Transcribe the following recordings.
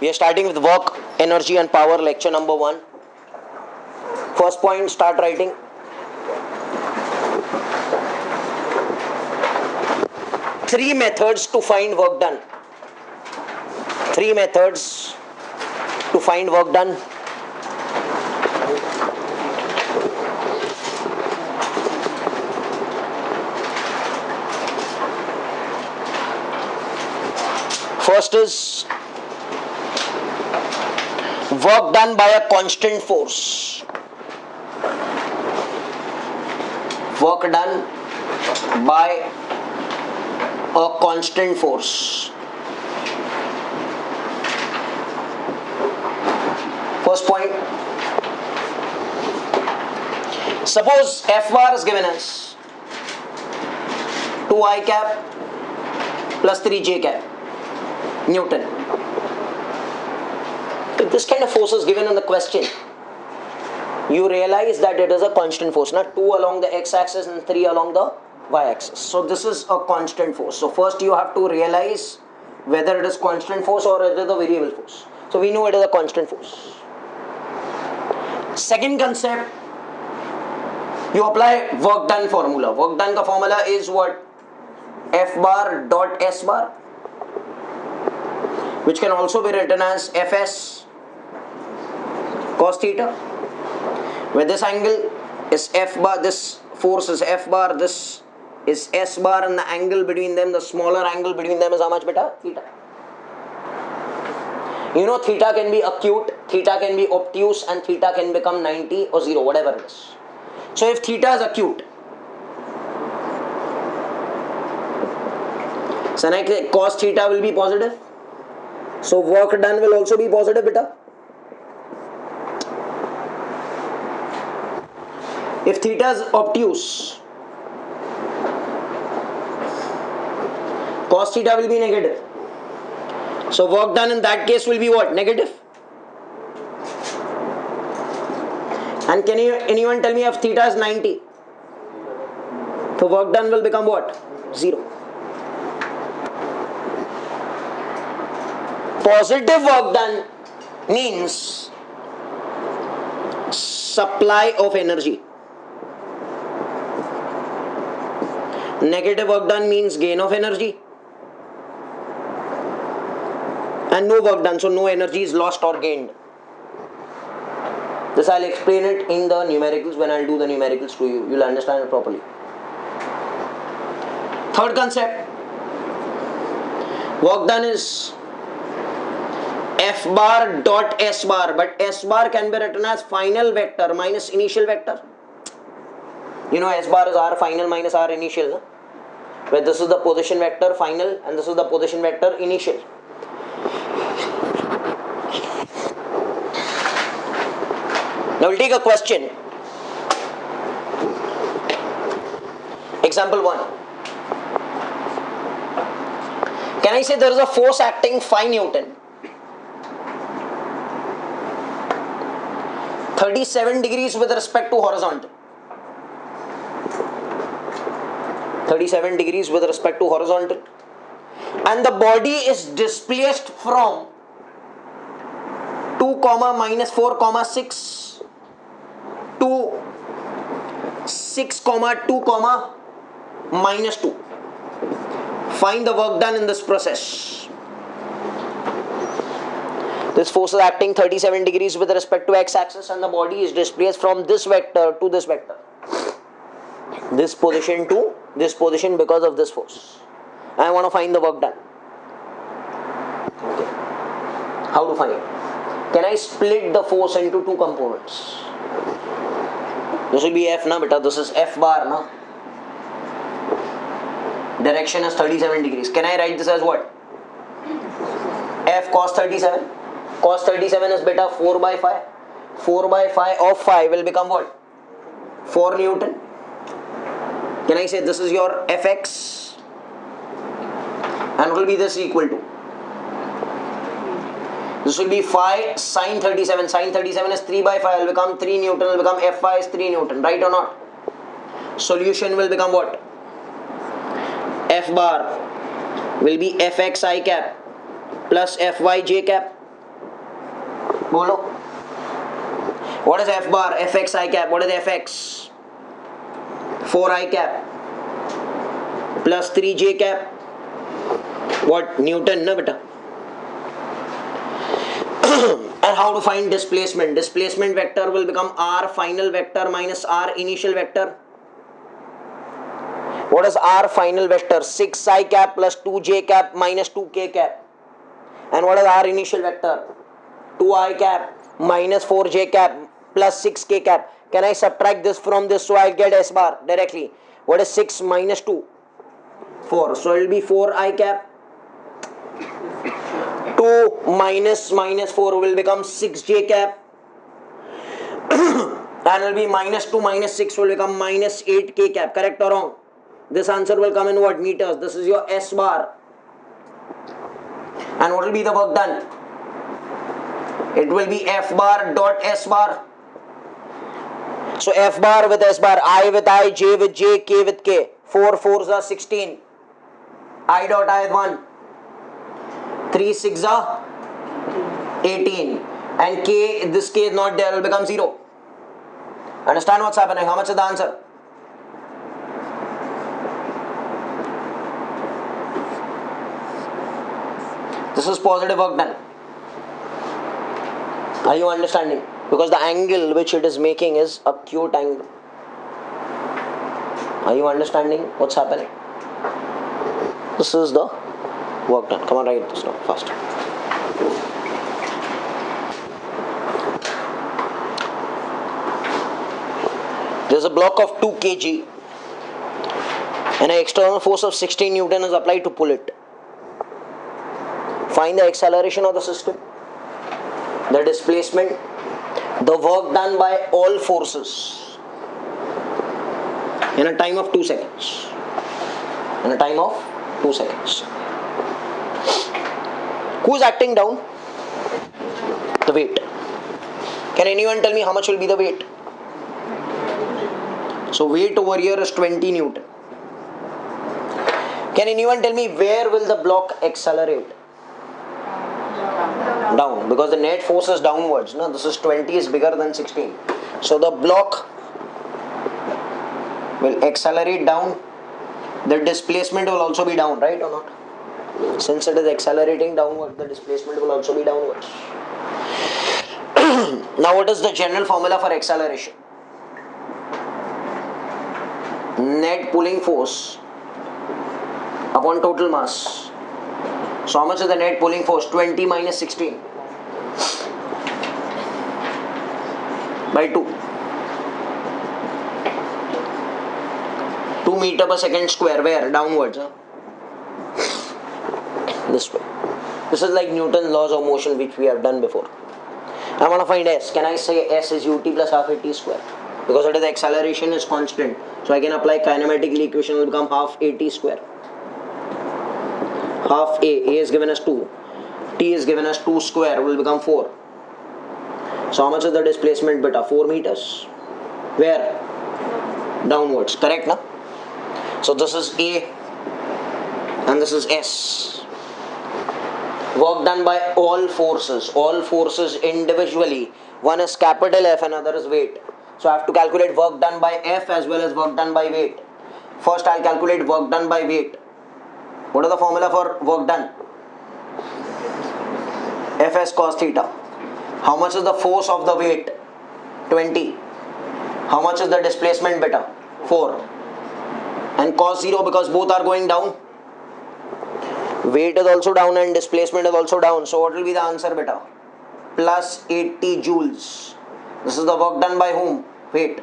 We are starting with work, energy and power, lecture number 1. First point, start writing. Three methods to find work done. Three methods to find work done. First is work done by a constant force. Work done by a constant force. First point. Suppose F bar is given as 2I cap plus 3J cap Newton. If this kind of force is given in the question, you realize that it is a constant force, not 2 along the x-axis and 3 along the y-axis. So this is a constant force. So first you have to realize whether it is constant force or it is a variable force. So we know it is a constant force. Second concept, you apply work done formula. Work done ka formula is what? F bar dot S bar, which can also be written as Fs cos theta, where this angle is F bar, this force is F bar, this is S bar, and the angle between them, the smaller angle between them is how much beta? Theta. You know theta can be acute, theta can be obtuse, and theta can become 90 or 0, whatever it is. So if theta is acute, so cos theta will be positive. So work done will also be positive beta. If theta is obtuse, cos theta will be negative. So work done in that case will be what? Negative. And can anyone tell me if theta is 90? So work done will become what? 0. Positive work done means supply of energy. Negative work done means gain of energy. And no work done, so no energy is lost or gained. This I'll explain it in the numericals when I'll do the numericals to you. You'll understand it properly. Third concept, work done is F bar dot S bar, but S bar can be written as final vector minus initial vector. You know S bar is R final minus R initial, no? Where this is the position vector final and this is the position vector initial. Now we'll take a question. Example 1. Can I say there is a force acting 5 Newton, 37 degrees with respect to horizontal. 37 degrees with respect to horizontal. And the body is displaced from 2, minus 4, 6 to 6, 2, minus 2. Find the work done in this process. This force is acting 37 degrees with respect to x-axis and the body is displaced from this vector to this vector. This position to this position because of this force. I want to find the work done. Okay. How to find it? Can I split the force into 2 components? This will be F na beta, this is F bar na. Direction is 37 degrees. Can I write this as what? F cos 37. Cos 37 is beta 4 by 5. 4 by 5 of 5 will become what? 4 Newton. Can I say this is your Fx? And will be this equal to? This will be 5 sine 37. Sine 37 is 3 by 5 will become 3 Newton, will become Fy is 3 Newton, right or not? Solution will become what? F bar will be Fxi cap plus Fyj cap Bolo. What is F bar? Fx I cap. What is Fx? 4 I cap plus 3 j cap. What? Newton, na beta? And how to find displacement? Displacement vector will become r final vector minus r initial vector. What is r final vector? 6 I cap plus 2 j cap minus 2 k cap. And what is r initial vector? 2 I cap minus 4 j cap plus 6 k cap. Can I subtract this from this so I'll get S bar directly? What is 6 minus 2? 4. So it will be 4 I cap. 2 minus 4 will become 6 j cap. And it will be minus 2 minus 6 will become minus 8 k cap. Correct or wrong? This answer will come in what? Meters. This is your S bar. And what will be the work done? It will be F bar dot S bar. So F bar with S bar, I with I, J with J, K with K. 4 4s are 16. I dot I 1. 3 6s are 18. And K, this K is not there, it will become 0. Understand what's happening? How much is the answer? This is positive work done. Are you understanding? Because the angle which it is making is acute angle. Are you understanding what's happening? This is the work done. Come on, write this down fast. There is a block of 2 kg and an external force of 16 Newton is applied to pull it. Find the acceleration of the system, the displacement, the work done by all forces in a time of 2 seconds. In a time of 2 seconds. Who is acting down? The weight. Can anyone tell me how much will be the weight? So weight over here is 20 Newton. Can anyone tell me where will the block accelerate? Down, because the net force is downwards. No? This is 20 is bigger than 16. So the block will accelerate down. The displacement will also be down, right or not? Since it is accelerating downward, the displacement will also be downwards. Now what is the general formula for acceleration? Net pulling force upon total mass. So how much is the net pulling force? 20 minus 16 by 2. 2 meter per second square. Where? Downwards. Huh? This way. This is like Newton's laws of motion which we have done before. I want to find S. Can I say S is ut plus half at square? Because it is the acceleration is constant. So I can apply kinematically equation will become half at square. Half A is given as 2. T is given as 2 square will become 4. So how much is the displacement beta? 4 meters. Where? Downwards. Correct, na? So this is A and this is S. Work done by all forces. All forces individually. One is capital F and another is weight. So I have to calculate work done by F as well as work done by weight. First I'll calculate work done by weight. What is the formula for work done? Fs cos theta. How much is the force of the weight? 20. How much is the displacement beta? 4. And cos 0 because both are going down. Weight is also down and displacement is also down. So what will be the answer beta? Plus 80 joules. This is the work done by whom? Weight.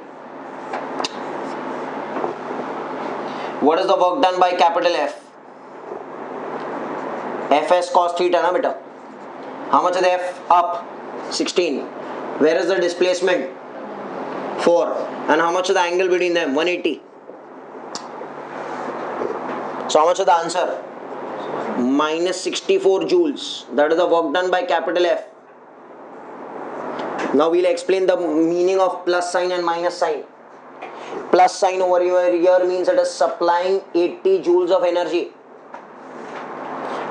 What is the work done by capital F? Fs cos theta, na beta? How much is the F? Up. 16. Where is the displacement? 4. And how much is the angle between them? 180. So how much is the answer? Minus 64 joules. That is the work done by capital F. Now we'll explain the meaning of plus sign and minus sign. Plus sign over here means it is supplying 80 joules of energy.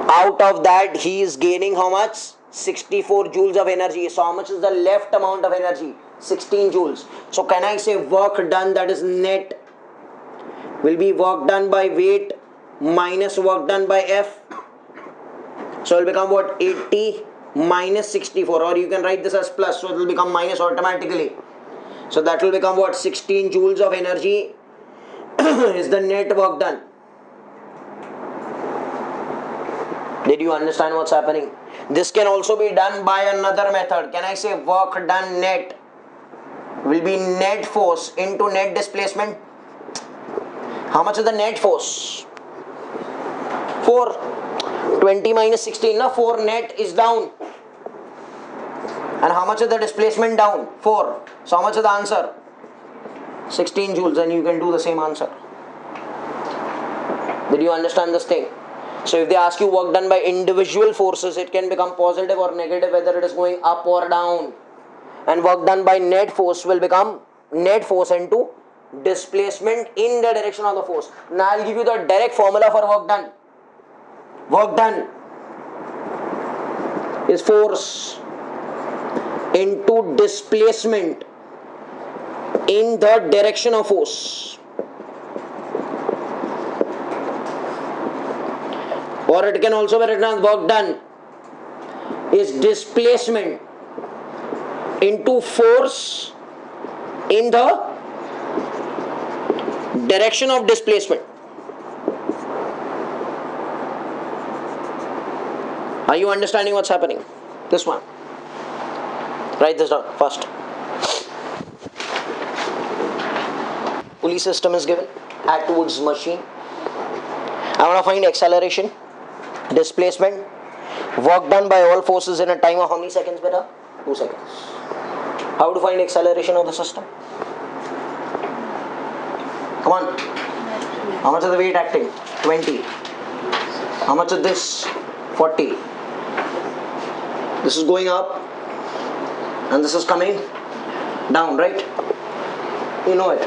Out of that he is gaining how much? 64 joules of energy. So how much is the left amount of energy? 16 joules. So can I say work done, that is net, will be work done by weight minus work done by F. So it will become what? 80 minus 64, or you can write this as plus, so it will become minus automatically. So that will become what? 16 joules of energy is the net work done. Did you understand what's happening? This can also be done by another method. Can I say work done net will be net force into net displacement? How much is the net force? 4. 20 minus 16, no? 4 net is down. And how much is the displacement down? 4. So how much is the answer? 16 joules, and you can do the same answer. Did you understand this thing? So if they ask you work done by individual forces, it can become positive or negative, whether it is going up or down. And work done by net force will become net force into displacement in the direction of the force. Now I'll give you the direct formula for work done. Work done is force into displacement in the direction of force. Or it can also be written as work done is displacement into force in the direction of displacement. Are you understanding what's happening? This one. Write this down first. Pulley system is given. Atwood's machine. I want to find acceleration, displacement, work done by all forces in a time of how many seconds, beta? 2 seconds. How to find acceleration of the system? Come on. How much is the weight acting? 20. How much is this? 40. This is going up and this is coming down, right? You know it.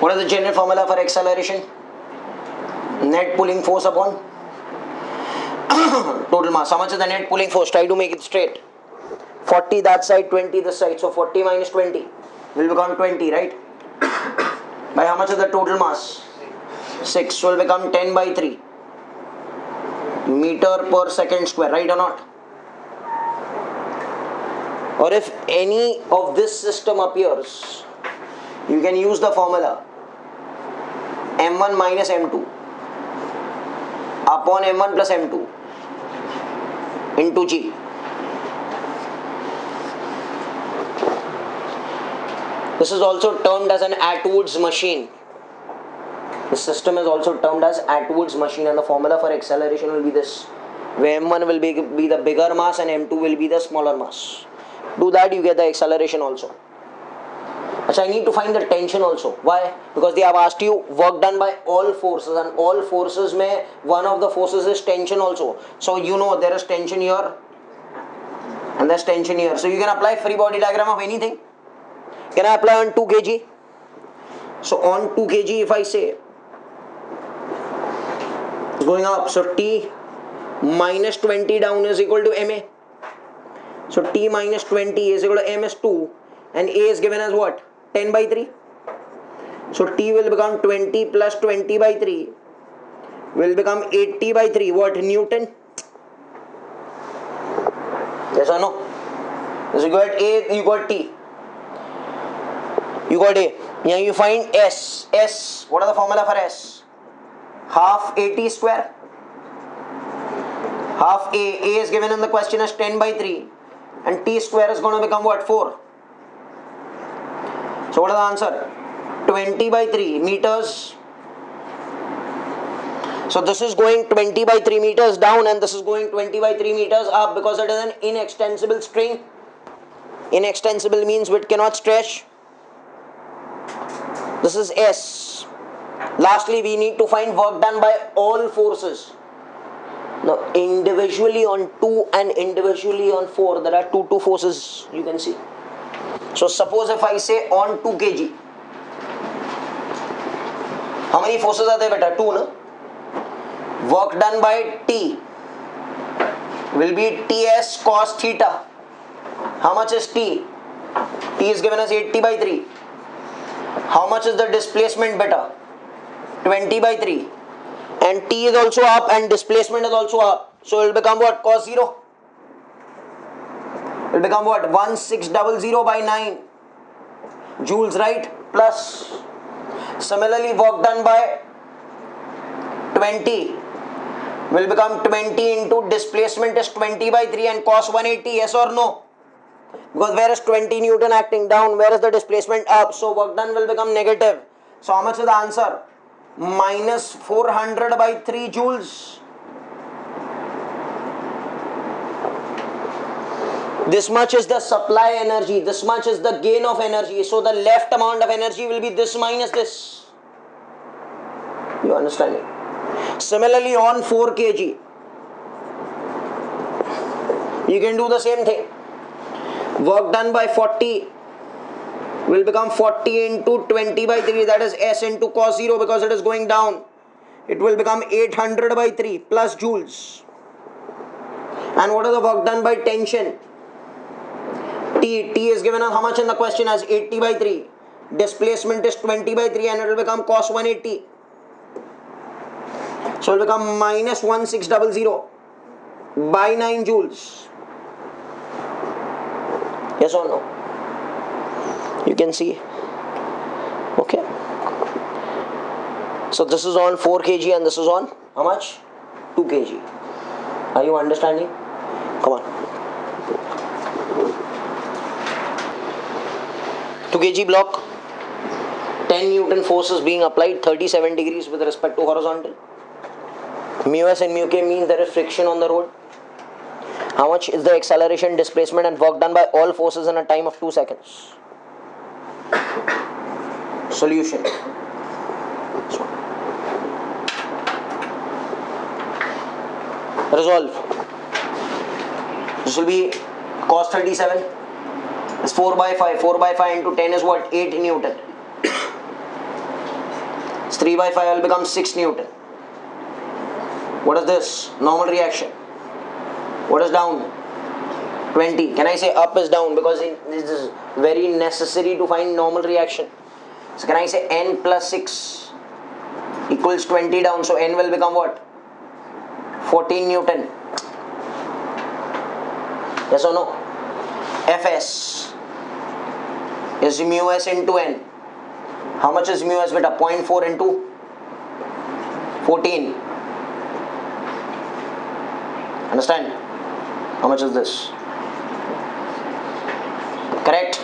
What is the general formula for acceleration? Net pulling force upon total mass. How much is the net pulling force? Try to make it straight. 40 that side, 20 this side. So 40 minus 20 will become 20, right? By how much is the total mass? 6 will become 10 by 3 meter per second square, right or not? Or if any of this system appears, you can use the formula m1 minus m2 upon m1 plus m2 into g. This is also termed as an Atwood's machine. This system is also termed as Atwood's machine, and the formula for acceleration will be this, where m1 will be the bigger mass and m2 will be the smaller mass. Do that, you get the acceleration also. Achha, I need to find the tension also. Why? Because they have asked you work done by all forces, and all forces mein one of the forces is tension also. So you know there is tension here and there's tension here. So you can apply free body diagram of anything. Can I apply on 2 kg? So on 2 kg if I say it's going up, so T minus 20 down is equal to MA. So T minus 20 is equal to M is 2 and A is given as what? 10 by 3. So T will become 20 plus 20 by 3 will become 80 by 3. What? Newton? Yes or no? So you got A, you got T. You got A. Now you find S. S. What are the formula for S? Half AT square. Half A. A is given in the question as 10 by 3. And T square is going to become what? 4. So what is the answer? 20 by 3 meters. So this is going 20 by 3 meters down and this is going 20 by 3 meters up because it is an inextensible string. Inextensible means it cannot stretch. This is S. Lastly, we need to find work done by all forces. Now, individually on 2 and individually on 4, there are two forces you can see. So, suppose if I say on 2 kg, how many forces are there, beta? 2, no? Work done by T will be Ts cos theta. How much is T? T is given as 80 by 3. How much is the displacement beta? 20 by 3. And T is also up and displacement is also up. So it will become what? Cos 0. It will become what? 1600 by 9 joules, right? Plus. Similarly, work done by 20 will become 20 into displacement is 20 by 3 and cos 180, yes or no? Because where is 20 Newton acting down, where is the displacement up? So work done will become negative. So how much is the answer? Minus 400 by 3 joules. This much is the supply energy, this much is the gain of energy. So the left amount of energy will be this minus this. You understand it? Similarly on 4 kg, you can do the same thing. Work done by 40 will become 40 into 20 by 3, that is S into cos 0 because it is going down. It will become 800 by 3 plus joules. And what is the work done by tension? T is given as how much in the question as 80 by 3. Displacement is 20 by 3 and it will become cos 180. So it will become minus 1600 by 9 joules. Yes or no? You can see. Okay. So this is on 4 kg and this is on how much? 2 kg. Are you understanding? Come on. 2 kg block. 10 Newton force is being applied, 37 degrees with respect to horizontal. Mu s and mu k means there is friction on the road. How much is the acceleration, displacement and work done by all forces in a time of 2 seconds? Solution. Resolve. This will be cos 37. It's 4 by 5. 4 by 5 into 10 is what? 8 Newton. It's 3 by 5 will become 6 Newton. What is this? Normal reaction. What is down? 20. Can I say up is down? Because this is very necessary to find normal reaction. So can I say n plus 6 equals 20 down? So n will become what? 14 Newton. Yes or no? Fs is mu s into n. How much is mu s beta? 0.4 into 14. Understand? How much is this? Correct?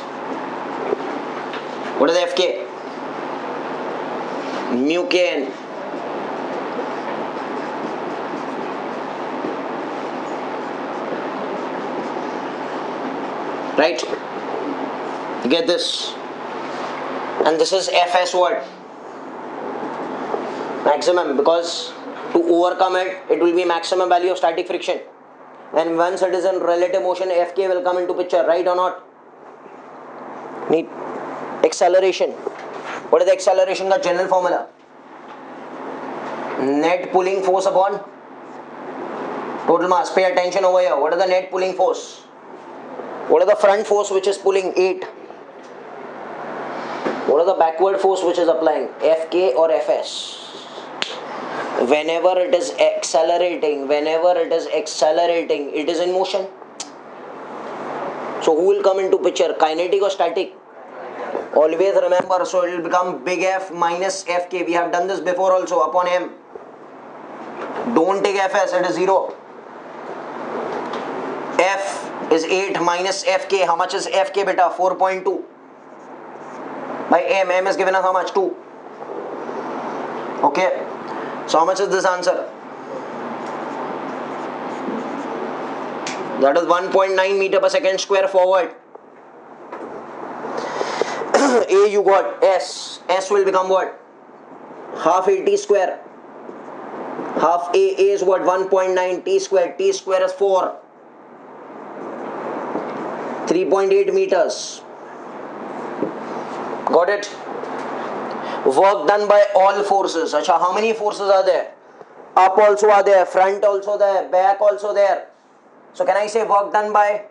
What is the Fk? Mu kn. Right? You get this? And this is Fs what? Maximum, because to overcome it, it will be maximum value of static friction. And once it is in relative motion, Fk will come into picture, right or not? Need acceleration. What is the acceleration? The general formula. Net pulling force upon total mass. Pay attention over here. What is the net pulling force? What is the front force which is pulling? 8. What is the backward force which is applying? Fk or Fs? Whenever it is accelerating, it is in motion. So who will come into picture? Kinetic or static? Always remember, so it will become big F minus Fk. We have done this before also, upon M. Don't take Fs, it is 0. F is 8 minus Fk. How much is Fk beta? 4.2 by M. M is given as how much? 2. Okay. So how much is this answer? That is 1.9 meter per second square forward. A you got S. S will become what? Half AT square. Half A is what? 1.9 T square. T square is 4. 3.8 meters. Got it? Work done by all forces. Achha, how many forces are there? Up also are there, front also there, back also there. So can I say work done by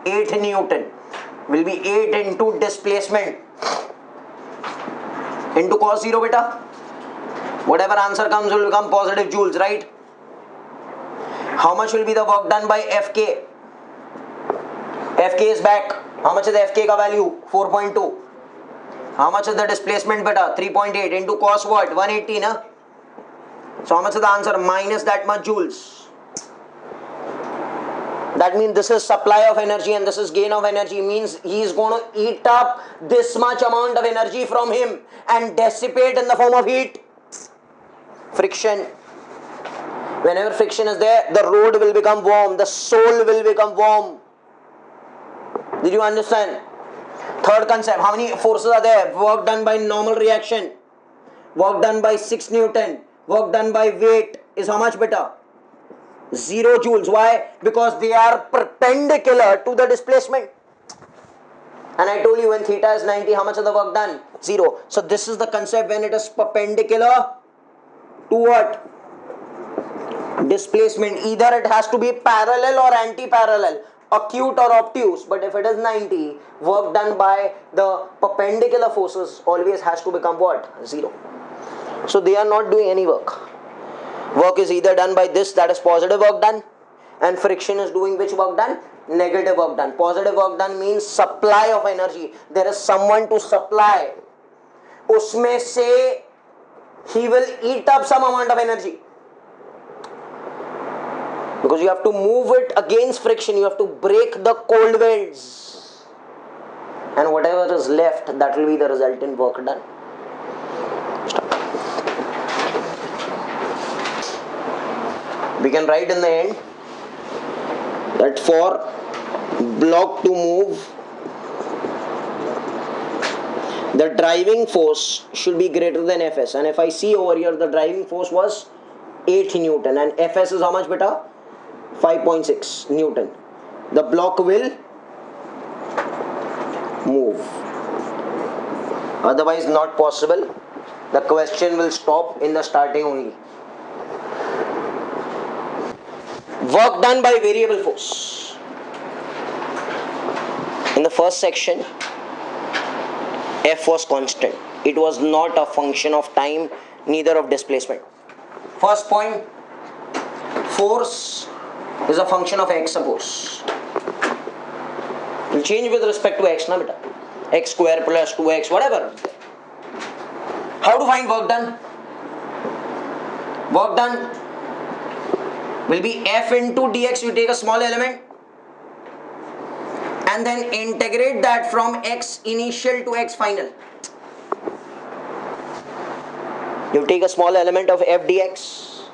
8 Newton will be 8 into displacement into cos 0 beta? Whatever answer comes will become positive joules, right? How much will be the work done by Fk? Fk is back. How much is the Fk ka value? 4.2. How much is the displacement beta? 3.8 into cos what? 180 na? So how much is the answer? Minus that much joules. That means this is supply of energy and this is gain of energy. Means he is going to eat up this much amount of energy from him and dissipate in the form of heat. Friction. Whenever friction is there, the road will become warm. The sole will become warm. Did you understand? Third concept. How many forces are there? Work done by normal reaction. Work done by 6 Newton. Work done by weight is how much beta? 0 joules. Why? Because they are perpendicular to the displacement. And I told you when theta is 90, how much of the work done? 0. So this is the concept when it is perpendicular to what? Displacement. Either it has to be parallel or anti-parallel, acute or obtuse. But if it is 90, work done by the perpendicular forces always has to become what? 0. So they are not doing any work. Work is either done by this, that is positive work done, and friction is doing which work done? Negative work done. Positive work done means supply of energy. There is someone to supply. Usme se he will eat up some amount of energy. Because you have to move it against friction. You have to break the cold winds. And whatever is left, that will be the resultant work done. We can write in the end that for block to move, the driving force should be greater than Fs. And if I see over here, the driving force was 8 Newton and Fs is how much beta? 5.6 Newton. The block will move. Otherwise not possible. The question will stop in the starting only. Work done by variable force. In the first section, F was constant. It was not a function of time, neither of displacement. First point, force is a function of x, suppose. It will change with respect to x, na beta? X square plus 2x, whatever. How to find work done? Work done will be F into dx. You take a small element and then integrate that from x initial to x final. You take a small element of f dx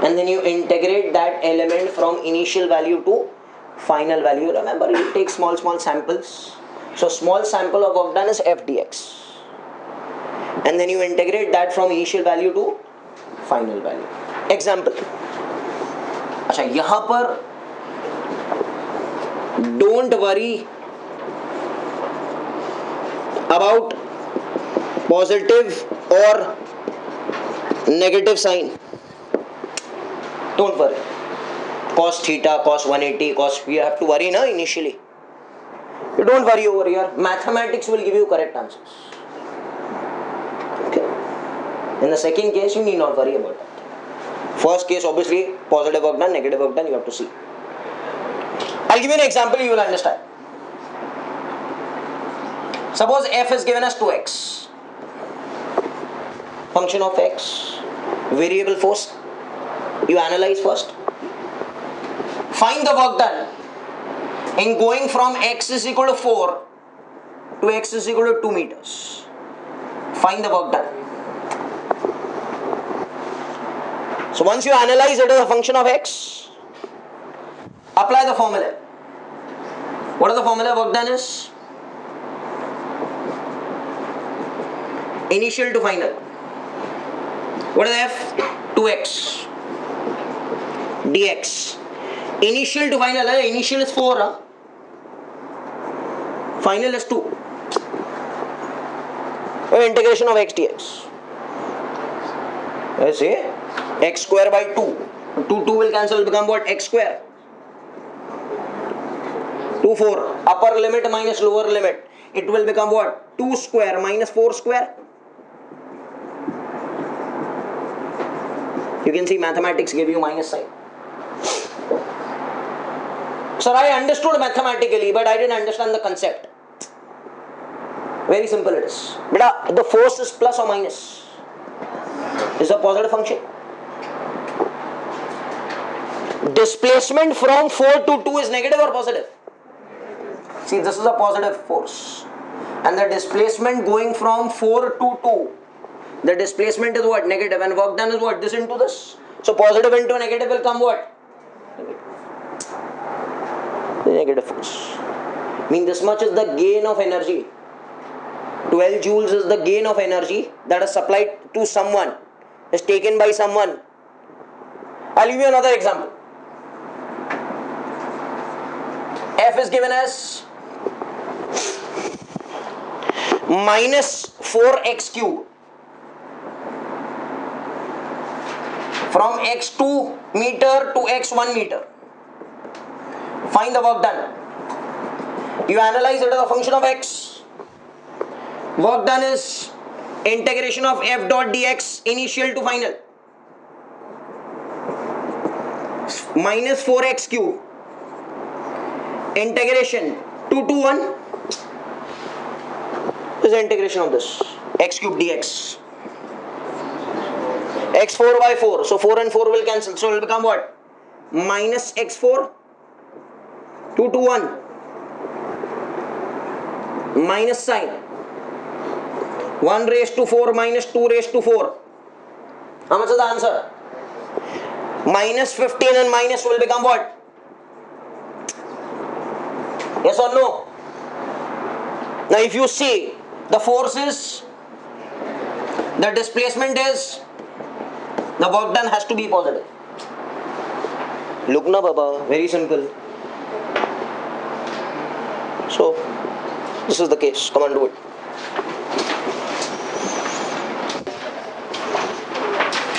and then you integrate that element from initial value to final value. Remember, you take small samples. So small sample of work done is f dx. And then you integrate that from initial value to final value. Example. अच्छा यहाँ पर don't worry about positive or negative sign. Don't worry. Cos theta, cos 180, cos, you have to worry na initially. You don't worry over here. Mathematics will give you correct answers. Okay. In the second case, you need not worry about that. First case, obviously, positive work done, negative work done, you have to see. I'll give you an example, you will understand. Suppose f is given as 2x. Function of x, variable force. You analyze first. Find the work done in going from x is equal to 4 to x is equal to 2 meters. Find the work done. So once you analyze it as a function of x, apply the formula. What is the formula work done is? Initial to final. What is f? 2x dx. Initial to final, initial is 4, final is 2. Integration of x dx. I say x square by 2 2 will cancel, will become what? X square. 2 4. Upper limit minus lower limit. It will become what? 2 square minus 4 square. You can see mathematics give you minus sign. Sir, I understood mathematically, but I didn't understand the concept. Very simple it is. But the force is plus or minus. It's a positive function. Displacement from 4 to 2 is negative or positive? See, this is a positive force. And the displacement going from 4 to 2. The displacement is what? Negative. And work done is what? This into this. So positive into negative will come what? Negative force. Mean this much is the gain of energy. 12 joules is the gain of energy that is supplied to someone, is taken by someone. I'll give you another example. F is given as minus 4x cube. From x2 meter to x1 meter. Find the work done. You analyze it as a function of x. Work done is integration of f dot dx initial to final. Minus 4x cube. Integration 2 to 1. This is the integration of this. X cube dx. x4 by 4. So 4 and 4 will cancel. So it will become what? Minus x4. 2 to 1. Minus sign. 1 raised to 4 minus 2 raised to 4. How much is the answer? Minus 15 and minus will become what? Yes or no? Now if you see, the force is, the displacement is, the work done has to be positive. Look na baba, very simple. So, this is the case. Come and do it.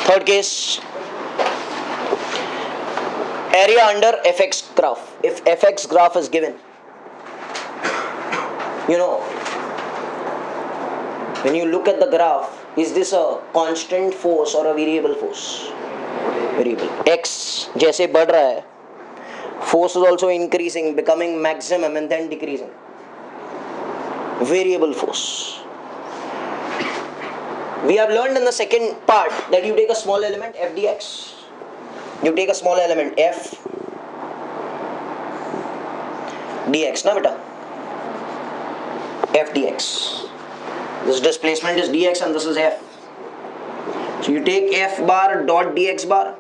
Third case. Area under fx graph. If fx graph is given, you know, when you look at the graph, is this a constant force or a variable force? Variable. X जैसे बढ़ रहा है, force is also increasing, becoming maximum and then decreasing. Variable force. We have learned in the second part that you take a small element f dx. You take a small element f dx, na beta? F dx. This displacement is dx and this is f. So you take f bar dot dx bar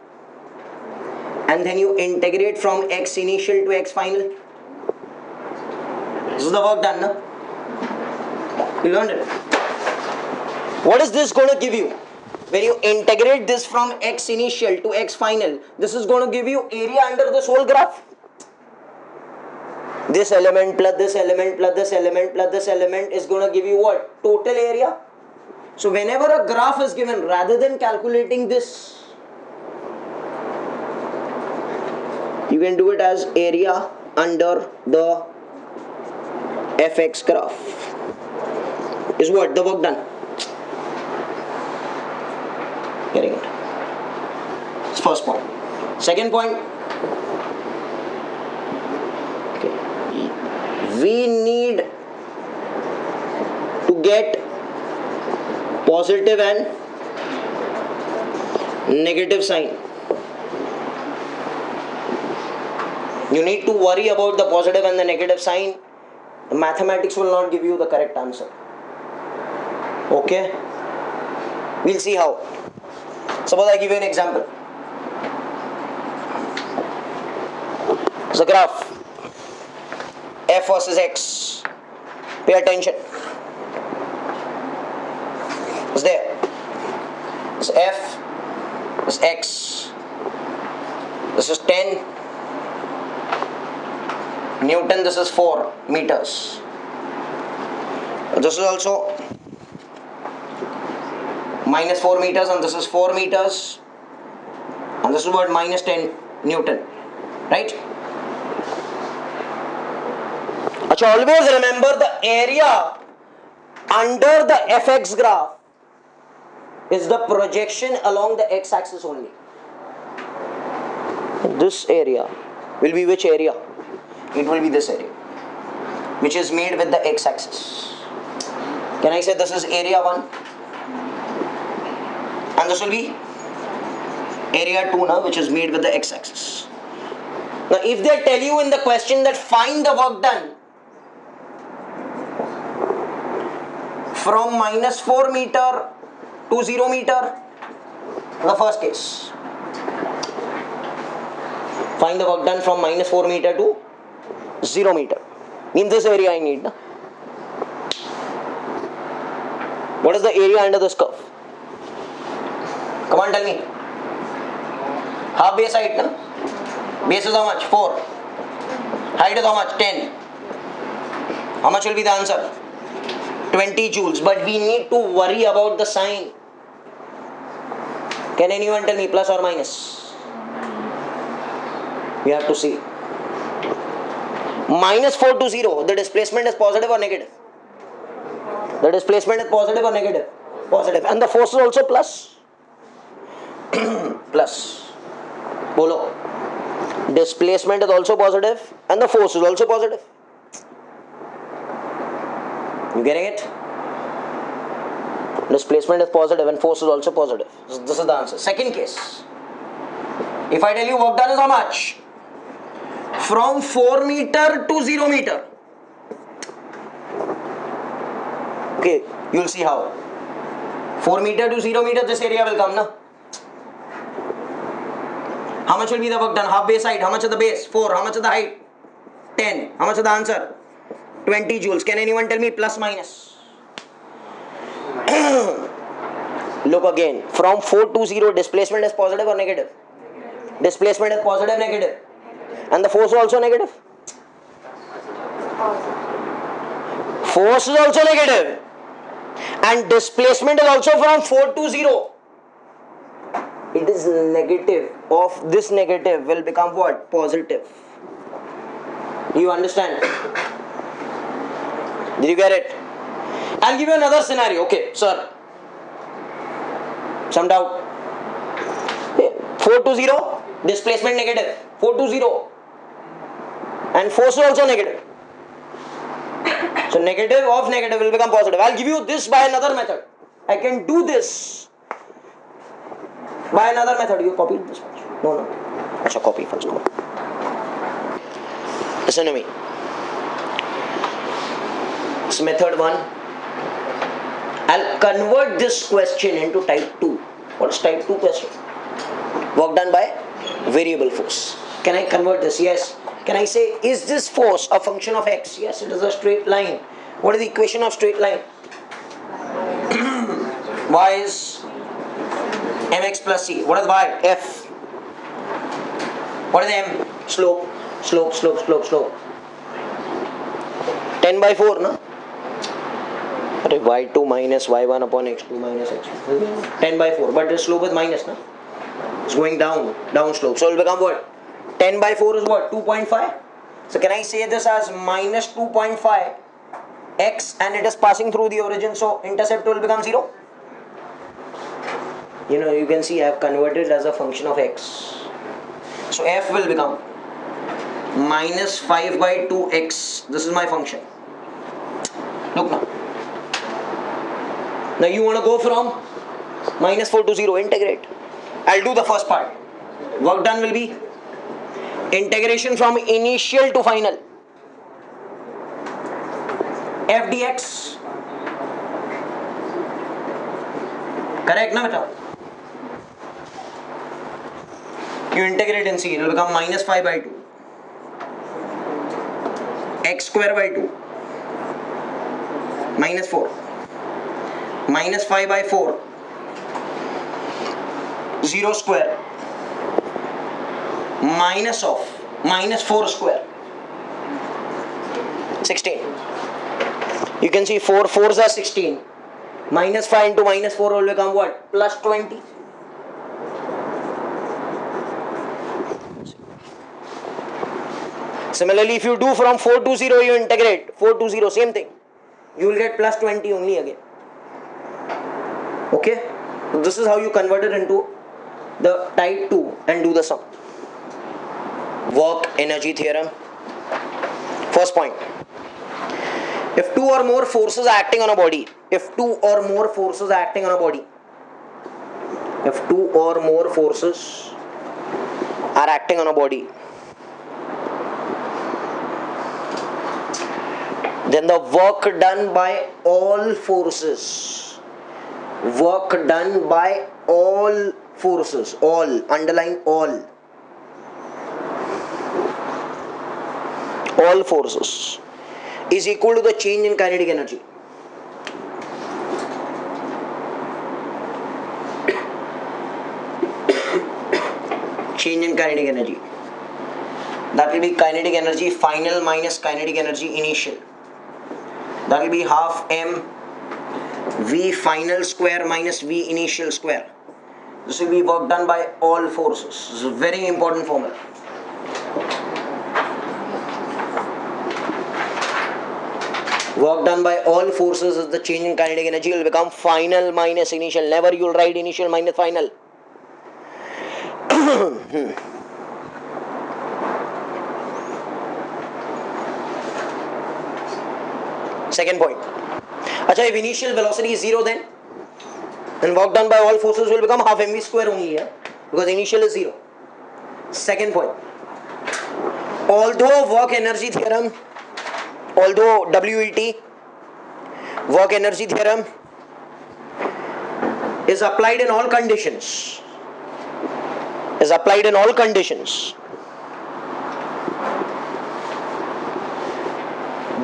and then you integrate from x initial to x final. This is the work done, na? You learned it. What is this going to give you? When you integrate this from x initial to x final, this is going to give you area under this whole graph. This element plus this element plus this element plus this element is going to give you what? Total area. So whenever a graph is given, rather than calculating this, you can do it as area under the fx graph. Is what? The work done. Very good. That's first point. Second point. Okay. We need to get positive and negative sign. You need to worry about the positive and the negative sign. The mathematics will not give you the correct answer. Okay? We'll see how. Suppose I give you an example. It's a graph. F versus X. Pay attention. It's there. It's F. It's X. This is 10 Newton. This is 4 meters. This is also minus 4 meters and this is 4 meters and this is what minus 10 Newton, right? Achha, always remember the area under the fx graph is the projection along the x-axis only. This area will be which area? It will be this area, which is made with the x-axis. Can I say this is area 1? And this will be area 2 now, which is made with the x-axis. Now if they tell you in the question that find the work done from minus 4 meter to 0 meter, the first case. Find the work done from minus 4 meter to 0 meter. In this area I need. Na? What is the area under this curve? Come on, tell me. Half base height, no? Base is how much? 4. Height is how much? 10. How much will be the answer? 20 joules. But we need to worry about the sign. Can anyone tell me plus or minus? We have to see. Minus 4 to 0. The displacement is positive or negative? The displacement is positive or negative? Positive. And the force is also plus? Plus. Bolo. Displacement is also positive and the force is also positive. You getting it? Displacement is positive and force is also positive. This is the answer. Second case. If I tell you work done is how much? From 4 meter to 0 meter. Okay, you will see how. 4 meter to 0 meter, this area will come, na? How much will be the work done? Half base height. How much is the base? 4. How much is the height? 10. How much is the answer? 20 joules. Can anyone tell me plus minus? Look again. From 4 to 0, displacement is positive or negative? Displacement is positive, negative. And the force is also negative. Force is also negative. And displacement is also from 4 to 0. It is negative. Of this negative will become what? Positive. You understand? Did you get it? I'll give you another scenario. Okay, sir. Some doubt. 4 to 0, displacement negative. 4 to 0. And force is also negative. So negative of negative will become positive. I'll give you this by another method. I can do this by another method. You copied this much? No. Achha, copy first. Come on. Listen to me. It's method 1. I'll convert this question into type 2. What is type 2 question? Work done by variable force. Can I convert this? Yes. Can I say, is this force a function of x? Yes, it is a straight line. What is the equation of straight line? Y is mx plus c. What is y? F. What is m? Slope. 10 by 4, no? y2 minus y1 upon x2 minus x1. 10 by 4. But the slope is minus, no? It's going down slope. So it will become what? 10 by 4 is what? 2.5. So can I say this as minus 2.5 x and it is passing through the origin, so intercept will become 0? You can see I have converted it as a function of x. So f will become minus 5 by 2x. This is my function. Look now. Now you want to go from minus 4 to 0, integrate. I'll do the first part. Work done will be integration from initial to final. F dx. Correct, na beta? You integrate and see, it will become minus 5 by 2. X square by 2. Minus 4. Minus 5 by 4. 0 square. Minus of minus 4 square. 16. You can see 4 4s are 16. Minus 5 into minus 4 will become what? Plus 20. Similarly, if you do from 4 to 0, you integrate 4 to 0, same thing. You will get plus 20 only again. Okay? So this is how you convert it into the type 2 and do the sum. Work energy theorem. First point. If two or more forces are acting on a body, if two or more forces are acting on a body, if two or more forces are acting on a body, then the work done by all forces, work done by all forces, all, underline all forces is equal to the change in kinetic energy. Change in kinetic energy. That will be kinetic energy final minus kinetic energy initial. That will be half m v final square minus v initial square. This will be work done by all forces. This is a very important formula. Work done by all forces is the change in kinetic energy will become final minus initial. Never you will write initial minus final. Second point. Acha, if initial velocity is 0, then work done by all forces will become half mv square only here, because initial is 0. Second point. Although work energy theorem, although WET, work energy theorem, is applied in all conditions,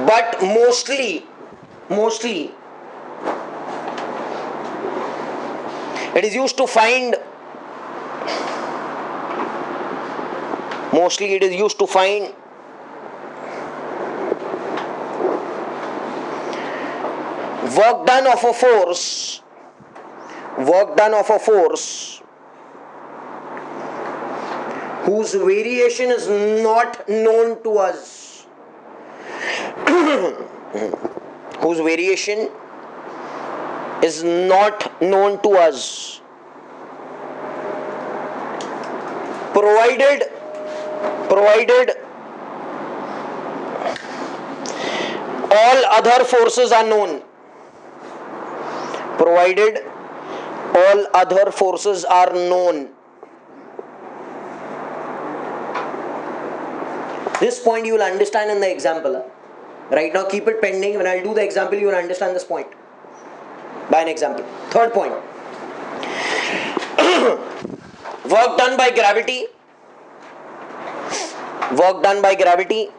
but mostly it is used to find work done of a force whose variation is not known to us. Whose variation is not known to us, provided all other forces are known. Provided all other forces are known. This point you will understand in the example. Right now keep it pending. When I will do the example, you will understand this point by an example. Third point. Work done by gravity. Work done by gravity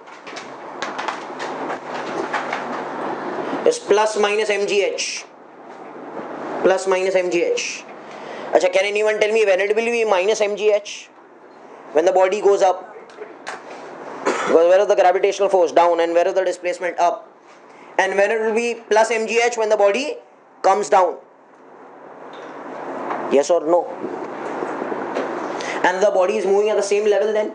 is plus minus mgh. Plus minus mgh. Achha, can anyone tell me when it will be minus mgh? When the body goes up. Because where is the gravitational force? Down. And where is the displacement? Up. And when it will be plus mgh when the body comes down? Yes or no? And the body is moving at the same level then?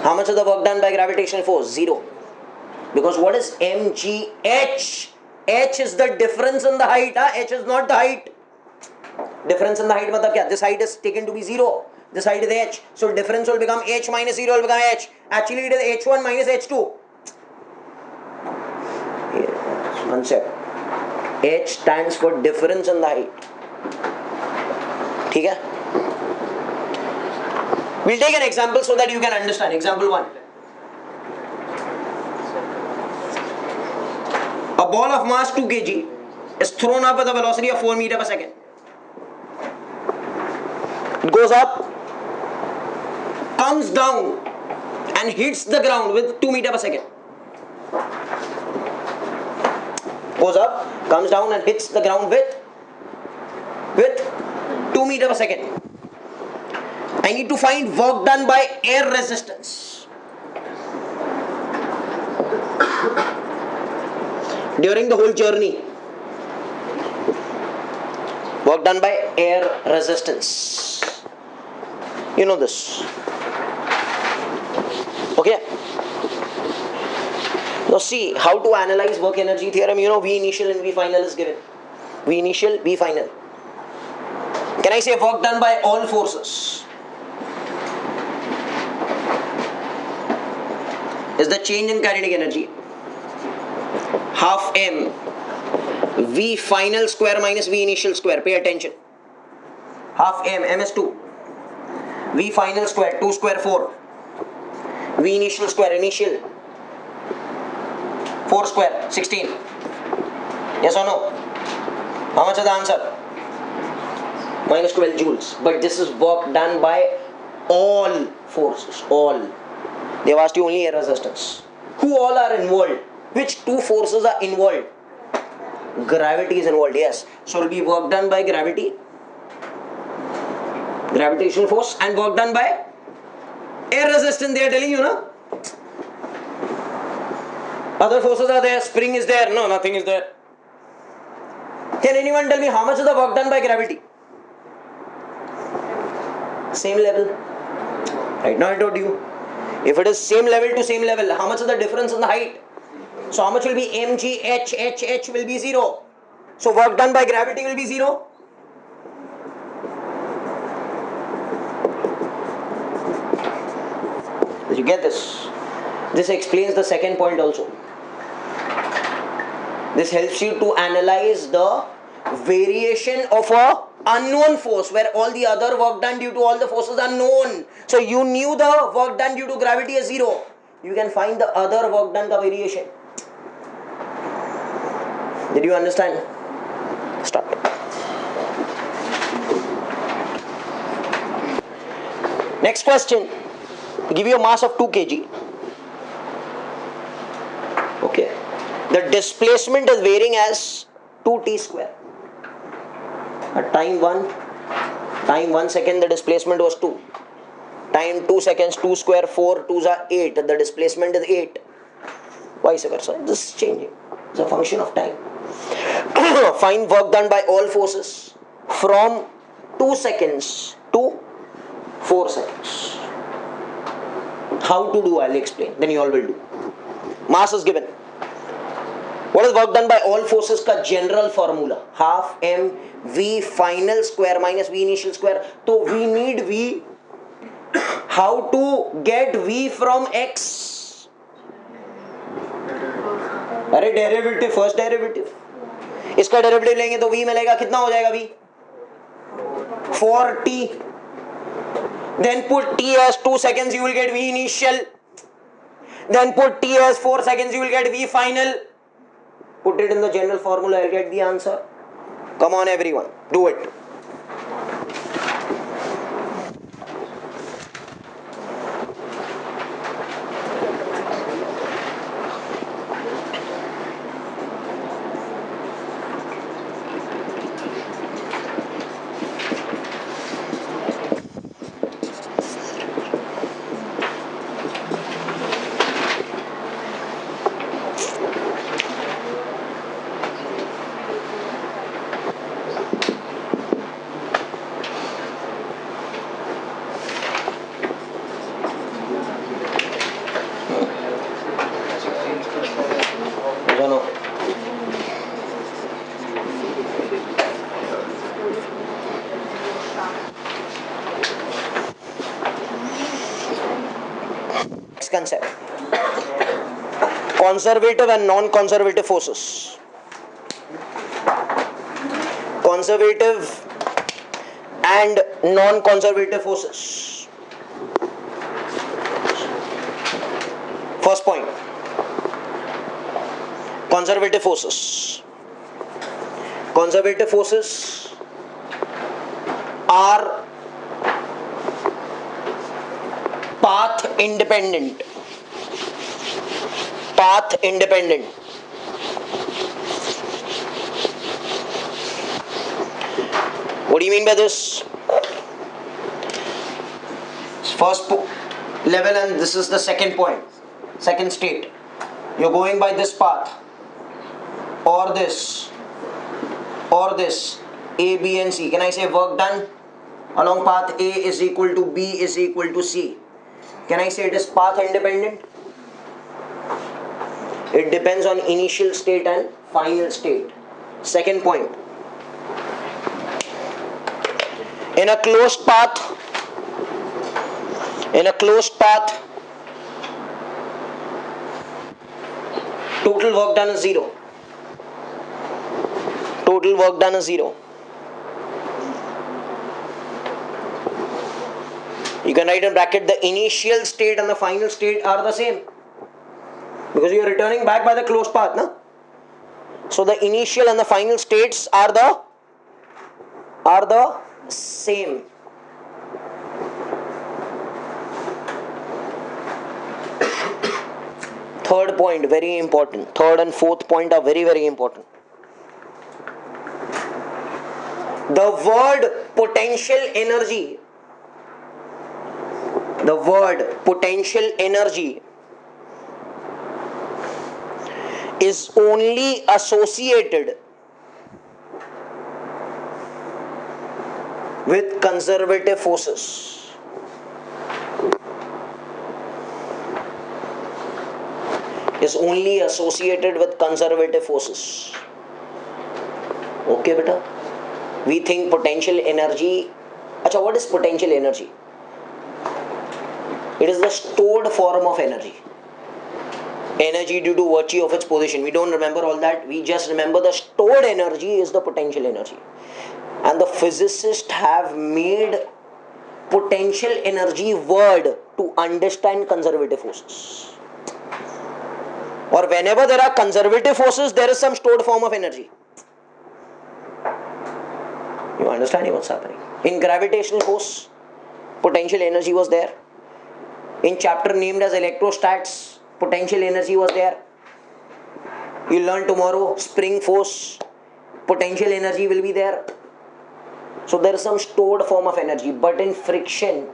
How much is the work done by gravitational force? 0. Because what is mgh? H is the difference in the height. H is not the height. Difference in the height matlab kya? This height is taken to be 0. This height is h. So difference will become h minus 0 will become h. Actually it is h1 minus h2. One sec. H stands for difference in the height. ठीक है? We'll take an example so that you can understand. Example 1. A ball of mass 2 kg is thrown up with a velocity of 4 meters per second. It goes up, comes down and hits the ground with 2 meters per second. Goes up, comes down and hits the ground with 2 meters per second. I need to find work done by air resistance during the whole journey. Work done by air resistance. You know this. Okay. see how to analyze work energy theorem. You know, V initial and V final is given. V initial, V final. Can I say work done by all forces is the change in kinetic energy half m V final square minus V initial square. Pay attention. Half m is 2. V final square, 2 square 4. V initial square, initial 4 square, 16. Yes or no? How much is the answer? Minus 12 joules. But this is work done by all forces. All. They have asked you only air resistance. Who all are involved? Which two forces are involved? Gravity is involved, yes. So it will be work done by gravity, gravitational force, and work done by air resistance. They are telling you, no? Other forces are there, spring is there. No, nothing is there. Can anyone tell me how much is the work done by gravity? Same level. Right now I told you. If it is same level to same level, how much is the difference in the height? So how much will be mg, h will be 0. So work done by gravity will be 0. Did you get this? This explains the second point also. This helps you to analyze the variation of a unknown force where all the other work done due to all the forces are known. So you knew the work done due to gravity is 0. You can find the other work done ka variation. Did you understand? Start. Next question. Give you a mass of 2 kg. Okay. The displacement is varying as 2t square. At time 1 second the displacement was 2. Time 2 seconds, 2 square, 4, 2s are 8. The displacement is 8. Vice versa. This is changing. It's a function of time. Find work done by all forces from 2 seconds to 4 seconds. How to do, I'll explain. Then you all will do. Mass is given. What is work done by all forces ka general formula? Half m V final square minus V initial square. So we need V. How to get V from x? अरे derivative, first derivative. इसका derivative लेंगे तो V मिलेगा. कितना हो जाएगा V? 4t. Then put t as 2 seconds, you will get V initial. Then put t as 4 seconds, you will get V final. Put it in the general formula, I'll get the answer. Come on everyone, do it. Concept. Conservative and non-conservative forces. Conservative and non-conservative forces. First point. Conservative forces. Conservative forces are path independent. Path independent. What do you mean by this? First level, and this is the second point, second state. You're going by this path, or this, A, B and C. Can I say work done along path A is equal to B is equal to C? Can I say it is path independent? It depends on initial state and final state. Second point. In a closed path, total work done is zero. Total work done is zero. You can write in bracket the initial state and the final state are the same. Because you are returning back by the closed path, na? So the initial and the final states are the same. Third point, very important. Third and fourth point are very, very important. The word potential energy is only associated with conservative forces. Okay, beta. We think potential energy. Acha, what is potential energy? It is the stored form of energy. Energy due to virtue of its position. We don't remember all that. We just remember the stored energy is the potential energy. And the physicists have made potential energy word to understand conservative forces. Or whenever there are conservative forces, there is some stored form of energy. You understanding what's happening? In gravitational force, potential energy was there. In chapter named as electrostats, potential energy was there. You learn tomorrow, spring force, potential energy will be there. So there is some stored form of energy. But in friction,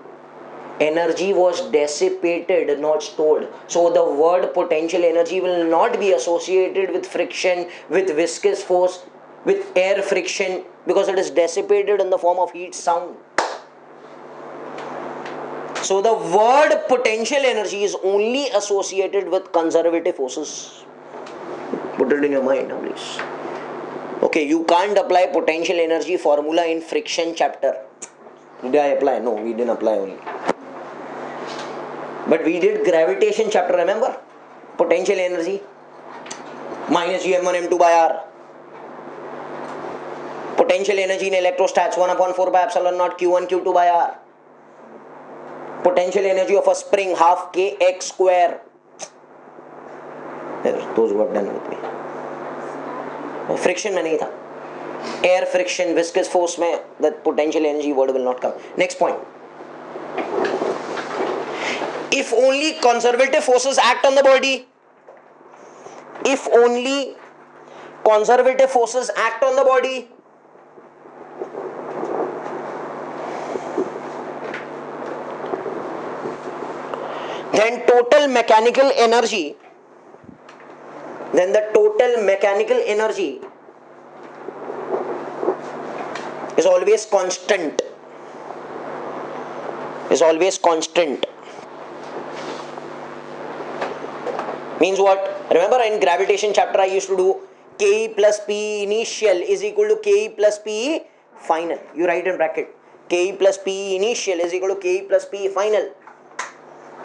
energy was dissipated, not stored. So the word potential energy will not be associated with friction, with viscous force, with air friction, because it is dissipated in the form of heat, sound. So the word potential energy is only associated with conservative forces. Put it in your mind now, please. Okay, you can't apply potential energy formula in friction chapter. Did I apply? No, we didn't apply only. But we did gravitation chapter, remember? Potential energy minus Gm1 m2 by r. Potential energy in electrostats 1 upon 4 by epsilon naught q1 q2 by r. Potential energy of a spring half kx square. Those who have done with me. Friction में नहीं था. Air friction, viscous force में that potential energy word will not come. Next point. If only conservative forces act on the body, then the total mechanical energy is always constant. Means what? Remember in gravitation chapter I used to do Ke plus Pe initial is equal to Ke plus Pe final. You write in bracket. Ke plus Pe initial is equal to Ke plus Pe final.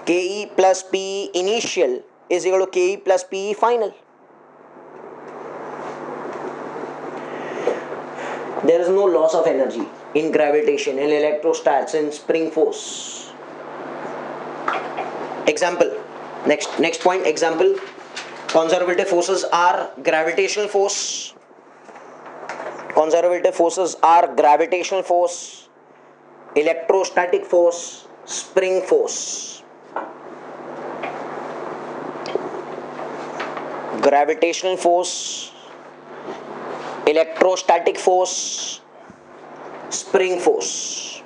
Ke plus Pe initial is equal to Ke plus Pe final. There is no loss of energy in gravitation, in electrostats, in spring force. Example. Next point. Example. Conservative forces are gravitational force. Electrostatic force, spring force. Gravitational force, electrostatic force, spring force.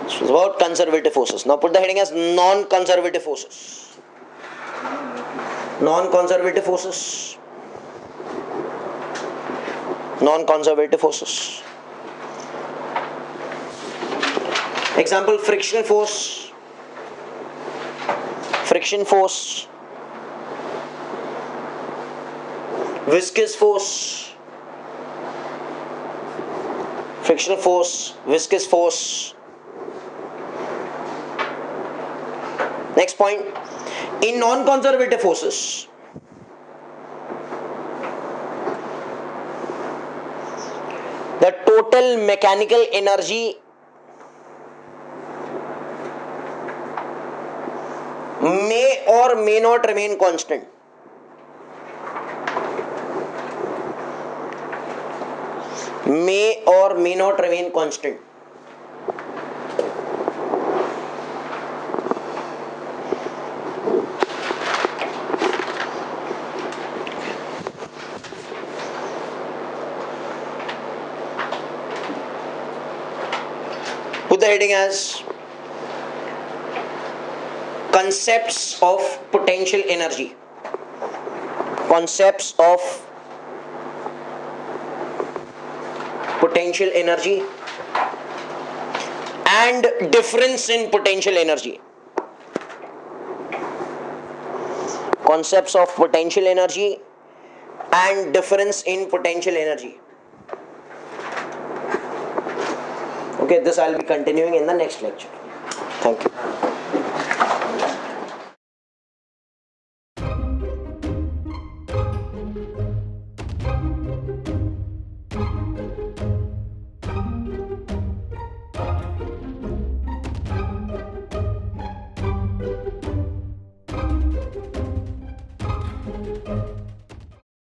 This is about conservative forces. Now put the heading as non-conservative forces. Non-conservative forces. Example, frictional force. friction force, viscous force, frictional force, viscous force. Next point, in non-conservative forces, the total mechanical energy may or may not remain constant. May or may not remain constant. Put the heading as concepts of potential energy. Concepts of potential energy and difference in potential energy. Concepts of potential energy and difference in potential energy. Okay, this I'll be continuing in the next lecture. Thank you.